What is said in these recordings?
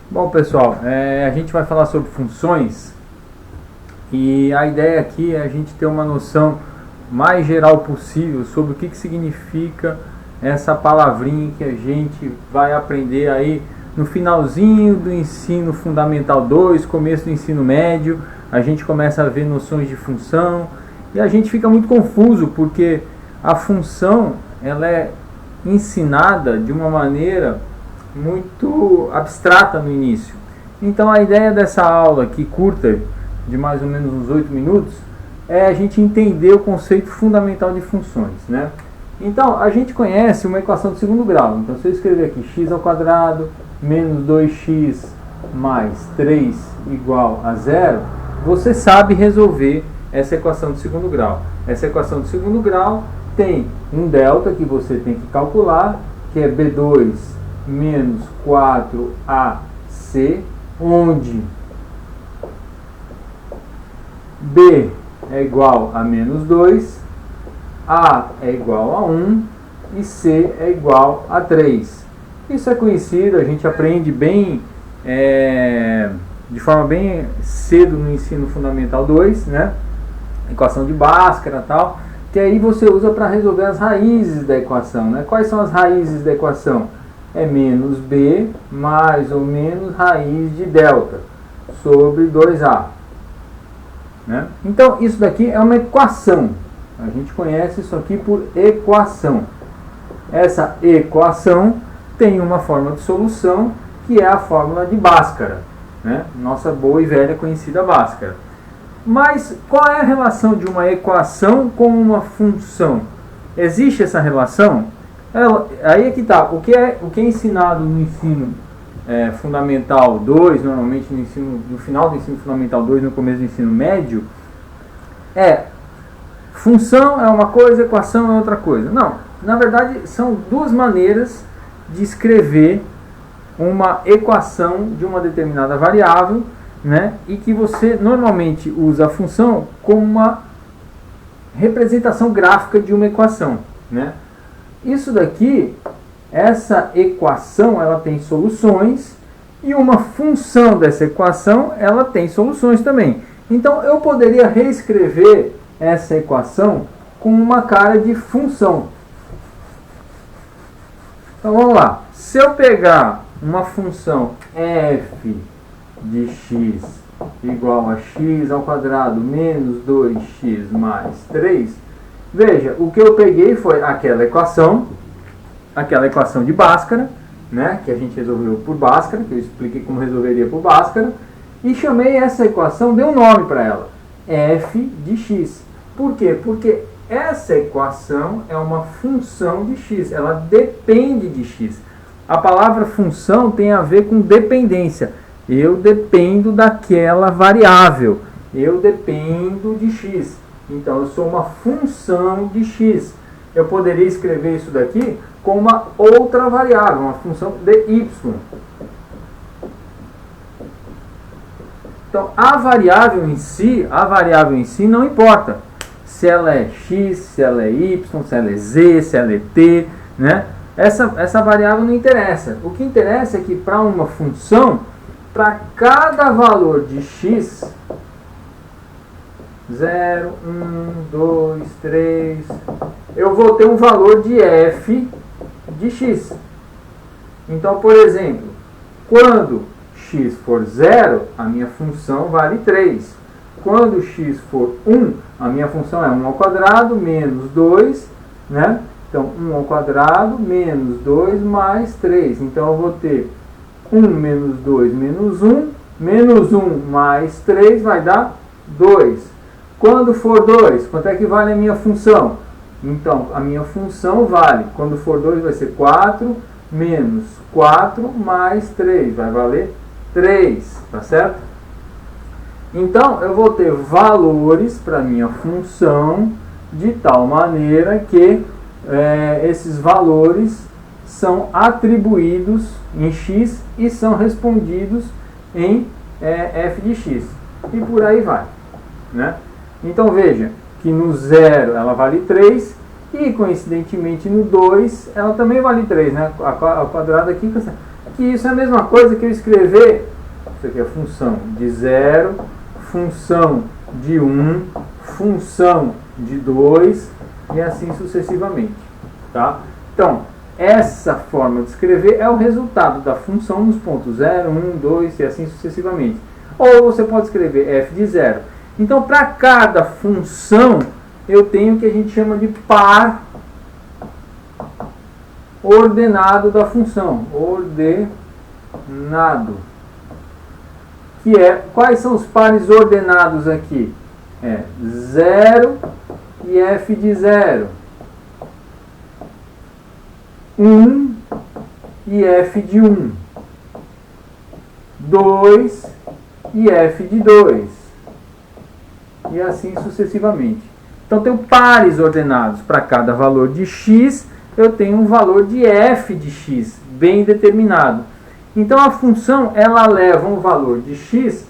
Bom, pessoal, a gente vai falar sobre funções e a ideia aqui é a gente ter uma noção mais geral possível sobre o que significa essa palavrinha que a gente vai aprender aí no finalzinho do ensino fundamental 2, começo do ensino médio. A gente começa a ver noções de função e a gente fica muito confuso porque a função ela é ensinada de uma maneira muito abstrata no início. Então a ideia dessa aula aqui curta, de mais ou menos uns 8 minutos, é a gente entender o conceito fundamental de funções, né? Então a gente conhece uma equação de segundo grau. Então se eu escrever aqui x ao quadrado menos 2x mais 3 igual a 0, você sabe resolver essa equação de segundo grau. Essa equação de segundo grau tem um delta que você tem que calcular, que é b2 menos 4ac, onde b é igual a menos 2, a é igual a 1 e c é igual a 3. Isso é conhecido, a gente aprende bem, de forma bem cedo no ensino fundamental 2, né? Equação de Bhaskara e tal, que aí você usa para resolver as raízes da equação, né? Quais são as raízes da equação? É menos b mais ou menos raiz de delta sobre 2a. Né? Então, isso daqui é uma equação. A gente conhece isso aqui por equação. Essa equação tem uma forma de solução, que é a fórmula de Bhaskara. Né? Nossa boa e velha conhecida Bhaskara. Mas qual é a relação de uma equação com uma função? Existe essa relação? Aí é que está. O que é ensinado no ensino fundamental 2, normalmente no final do ensino fundamental 2, no começo do ensino médio, função é uma coisa, equação é outra coisa. Não, na verdade são duas maneiras de escrever uma equação de uma determinada variável, né, e que você normalmente usa a função como uma representação gráfica de uma equação, né? Isso daqui, essa equação, ela tem soluções e uma função dessa equação, ela tem soluções também. Então, eu poderia reescrever essa equação com uma cara de função. Então, vamos lá. Se eu pegar uma função f de x igual a x ao quadrado menos 2x mais 3, veja, o que eu peguei foi aquela equação de Bhaskara, né, que a gente resolveu por Bhaskara, que eu expliquei como resolveria por Bhaskara, e chamei essa equação, dei um nome para ela, f de x. Por quê? Porque essa equação é uma função de x, ela depende de x. A palavra função tem a ver com dependência. Eu dependo daquela variável, eu dependo de x. Então, eu sou uma função de x. Eu poderia escrever isso daqui com uma outra variável, uma função de y. Então, a variável em si não importa. Se ela é x, se ela é y, se ela é z, se ela é t, né? Essa variável não interessa. O que interessa é que para uma função, para cada valor de x, 0, 1, 2, 3, eu vou ter um valor de f de x. Então, por exemplo, quando x for 0, a minha função vale 3. Quando x for 1, a minha função é 1 ao quadrado menos 2, né? Então, 1 ao quadrado menos 2 mais 3. Então, eu vou ter 1 menos 2 menos 1. Menos 1 mais 3 vai dar 2. Quando for 2, quanto é que vale a minha função? Então, a minha função vale, quando for 2 vai ser 4, menos 4 mais 3, vai valer 3, tá certo? Então, eu vou ter valores para minha função de tal maneira que esses valores são atribuídos em x e são respondidos em f de x. E por aí vai, né? Então, veja que no 0 ela vale 3 e, coincidentemente, no 2 ela também vale 3, né? Ao quadrado aqui, que isso é a mesma coisa que eu escrever, isso aqui é função de 0, função de 1, função de 2 e assim sucessivamente, tá? Então, essa forma de escrever é o resultado da função nos pontos 0, 1, 2 e assim sucessivamente. Ou você pode escrever f de 0. Então, para cada função, eu tenho o que a gente chama de par ordenado da função. Ordenado. Que é, quais são os pares ordenados aqui? 0 e f de 0. 1 e f de 1. 2 e f de 2. E assim sucessivamente. Então, tenho pares ordenados. Para cada valor de x, eu tenho um valor de f de x, bem determinado. Então, a função, ela leva um valor de x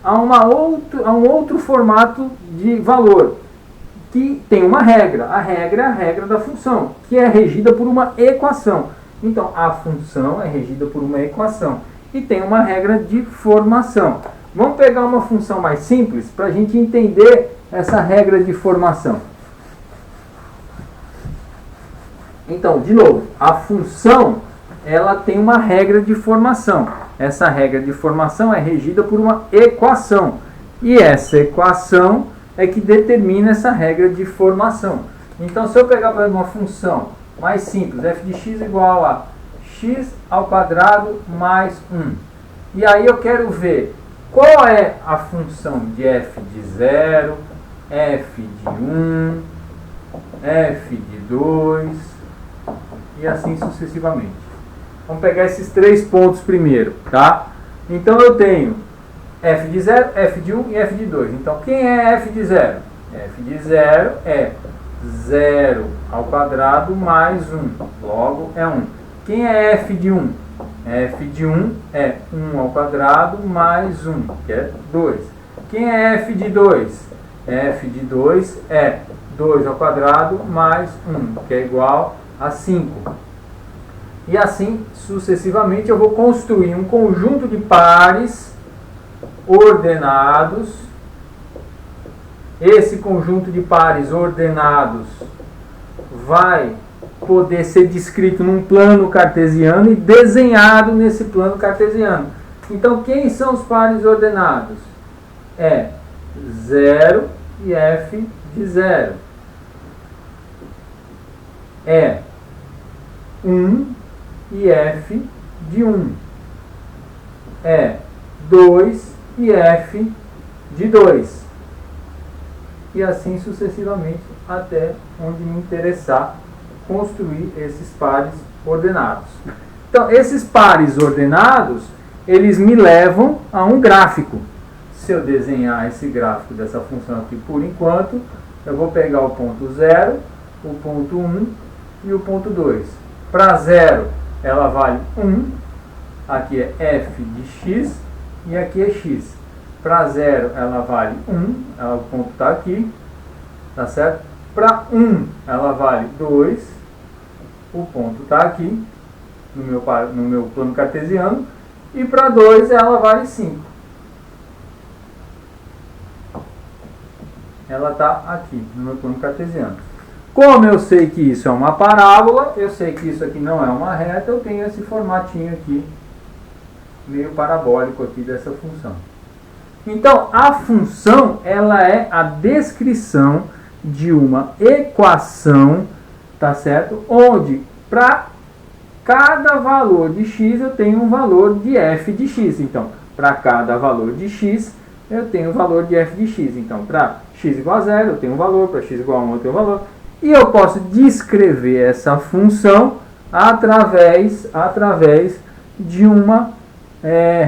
a um outro formato de valor, que tem uma regra. A regra é a regra da função, que é regida por uma equação. Então, a função é regida por uma equação e tem uma regra de formação. Vamos pegar uma função mais simples para a gente entender essa regra de formação. Então, de novo, a função, ela tem uma regra de formação. Essa regra de formação é regida por uma equação. E essa equação é que determina essa regra de formação. Então, se eu pegar, por exemplo, uma função mais simples, f de x igual a x ao quadrado mais 1. E aí eu quero ver qual é a função de f de 0, f de 1, f de 2 e assim sucessivamente. Vamos pegar esses 3 pontos primeiro, tá? Então eu tenho f de 0, f de 1 e f de 2. Então quem é f de 0? F de 0 é 0 ao quadrado mais 1. Logo é 1. Quem é f de 1? F de 1 é 1 ao quadrado mais 1, que é 2. Quem é f de 2? F de 2 é 2 ao quadrado mais 1, que é igual a 5. E assim sucessivamente eu vou construir um conjunto de pares ordenados. Esse conjunto de pares ordenados vai poder ser descrito num plano cartesiano e desenhado nesse plano cartesiano. Então, quem são os pares ordenados? É 0 e f de 0. É 1 e f de 1. É 2 e f de 2. E assim sucessivamente até onde me interessar construir esses pares ordenados. Então, esses pares ordenados, eles me levam a um gráfico. Se eu desenhar esse gráfico dessa função aqui por enquanto, eu vou pegar o ponto 0, o ponto 1 e o ponto 2. Para 0, ela vale 1, aqui é f de x e aqui é x. Para 0, ela vale 1, o ponto está aqui, tá certo? Para 1, ela vale 2, o ponto está aqui, no meu plano cartesiano, e para 2 ela vale 5. Ela está aqui, no meu plano cartesiano. Como eu sei que isso é uma parábola, eu sei que isso aqui não é uma reta, eu tenho esse formatinho aqui, meio parabólico aqui dessa função. Então, a função, ela é a descrição de uma equação, tá certo? Onde, para cada valor de x, eu tenho um valor de f de x. Então, para cada valor de x, eu tenho um valor de f de x. Então, para x igual a 0, eu tenho um valor, para x igual a 1, eu tenho um valor. E eu posso descrever essa função através de uma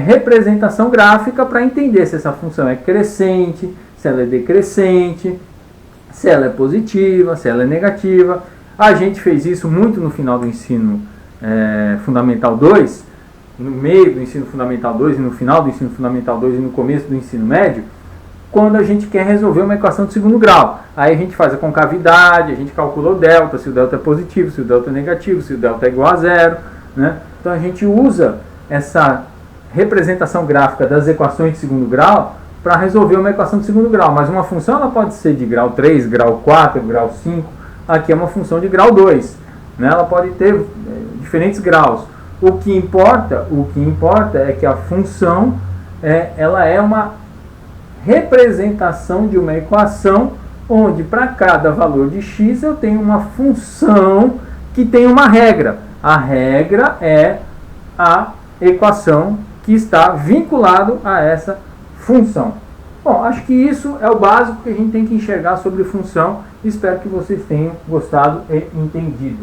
representação gráfica para entender se essa função é crescente, se ela é decrescente, se ela é positiva, se ela é negativa. A gente fez isso muito no final do ensino fundamental 2, no meio do ensino fundamental 2 e no final do ensino fundamental 2 e no começo do ensino médio, quando a gente quer resolver uma equação de segundo grau. Aí a gente faz a concavidade, a gente calcula o delta, se o delta é positivo, se o delta é negativo, se o delta é igual a 0, né? Então a gente usa essa representação gráfica das equações de segundo grau para resolver uma equação de segundo grau, mas uma função ela pode ser de grau 3, grau 4, grau 5, aqui é uma função de grau 2, né? Ela pode ter diferentes graus. O que importa é que a função ela é uma representação de uma equação onde para cada valor de x eu tenho uma função que tem uma regra. A regra é a equação que está vinculado a essa função. Bom, acho que isso é o básico que a gente tem que enxergar sobre função. Espero que vocês tenham gostado e entendido.